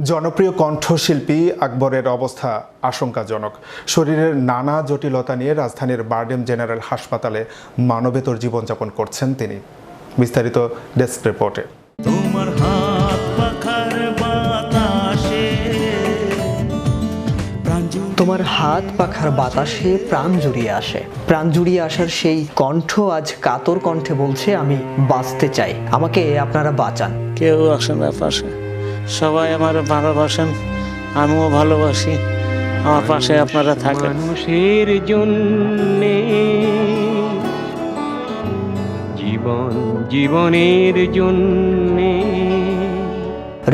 জনপ্রিয় কণ্ঠশিল্পী আকবরের অবস্থা আশঙ্কাজনক। শরীরের নানা জটিলতা নিয়ে রাজধানীর বারডেম জেনারেল হাসপাতালে মানবেতর জীবনযাপন করছেন তিনি। বিস্তারিত ডেস্ক রিপোর্টে। তোমার হাত পাখার বাতাসে প্রাণ জুড়িয়ে আসে। প্রাণ জুড়িয়ে আসার সেই কণ্ঠ আজ কাতর কণ্ঠে বলছে, আমি বাঁচতে চাই, আমাকে আপনারা বাঁচান। কেউ আসেন না পাশে, সবাই আমার ভালোবাসেন, আমিও ভালোবাসি, আমার পাশে আপনারা থাকেন। মানুষের জন্য জীবন, জীবনের জন্য।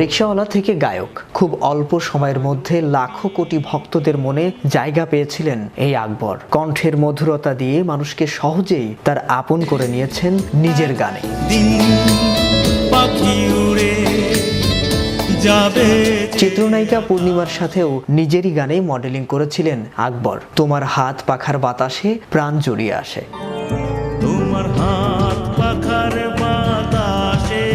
রিকশাওয়ালা থেকে গায়ক, খুব অল্প সময়ের মধ্যে লাখো কোটি ভক্তদের মনে জায়গা পেয়েছিলেন এই আকবর। কণ্ঠের মধুরতা দিয়ে মানুষকে সহজেই তার আপন করে নিয়েছেন নিজের গানে। চিত্রনায়িকা পূর্ণিমার সাথেও নিজেরই গানে মডেলিং করেছিলেন আকবর। তোমার হাত পাখার বাতাসে প্রাণ জড়িয়ে আসে। তোমার হাত পাখার বাতাসে।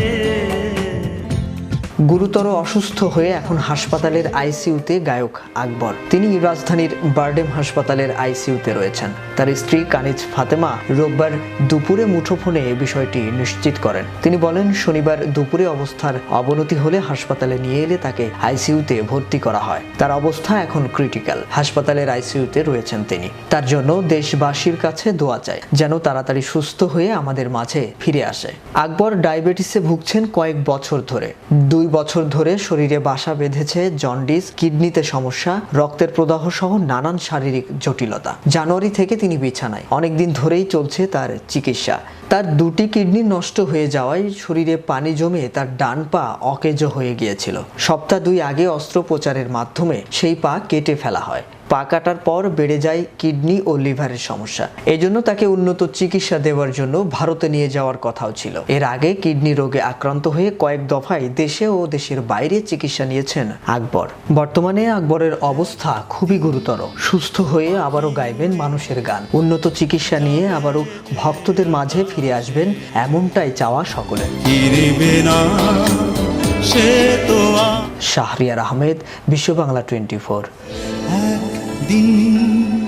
গুরুতর অসুস্থ হয়ে এখন হাসপাতালের আইসিইউতে গায়ক আকবর। তিনি রাজধানীর বারডেম হাসপাতালের আইসিইউতে রয়েছেন। তার স্ত্রী কানিজ ফাতেমা রোববার দুপুরে মুঠোফোনে বিষয়টি নিশ্চিত করেন। তিনি বলেন, শনিবার দুপুরে অবস্থার অবনতি হলে হাসপাতালে নিয়ে এলে তাকে আইসিইউতে ভর্তি করা হয়। তার অবস্থা এখন ক্রিটিক্যাল। হাসপাতালের আইসিইউতে রয়েছেন তিনি। তার জন্য দেশবাসীর কাছে দোয়া চাই, যেন তাড়াতাড়ি সুস্থ হয়ে আমাদের মাঝে ফিরে আসে। আকবর ডায়াবেটিসে ভুগছেন কয়েক বছর ধরে। 2 বছর ধরে শরীরে বাসা বেঁধেছে জন্ডিস, কিডনিতে সমস্যা, রক্তের প্রদাহ সহ নানান শারীরিক জটিলতা। জানুয়ারি থেকে তিনি বিছানায়। অনেকদিন ধরেই চলছে তার চিকিৎসা। তার 2টি কিডনি নষ্ট হয়ে যাওয়ায় শরীরে পানি জমে তার ডান পা অকেজো হয়ে গিয়েছিল। সপ্তাহ 2 আগে অস্ত্রোপচারের মাধ্যমে সেই পা কেটে ফেলা হয়। পা কাটার পর বেড়ে যায় কিডনি ও লিভারের সমস্যা। এজন্য তাকে উন্নত চিকিৎসা দেওয়ার জন্য ভারতে নিয়ে যাওয়ার কথাও ছিল। এর আগে কিডনি রোগে আক্রান্ত হয়ে কয়েক দফায় দেশে ও দেশের বাইরে চিকিৎসা নিয়েছেন আকবর। বর্তমানে আকবরের অবস্থা খুবই গুরুতর। সুস্থ হয়ে আবারও গাইবেন মানুষের গান। উন্নত চিকিৎসা নিয়ে আবারও ভক্তদের মাঝে ফিরে আসবেন, এমনটাই চাওয়া সকলের। শাহরিয়ার আহমেদ, বিশ্ব বাংলা 24। দিন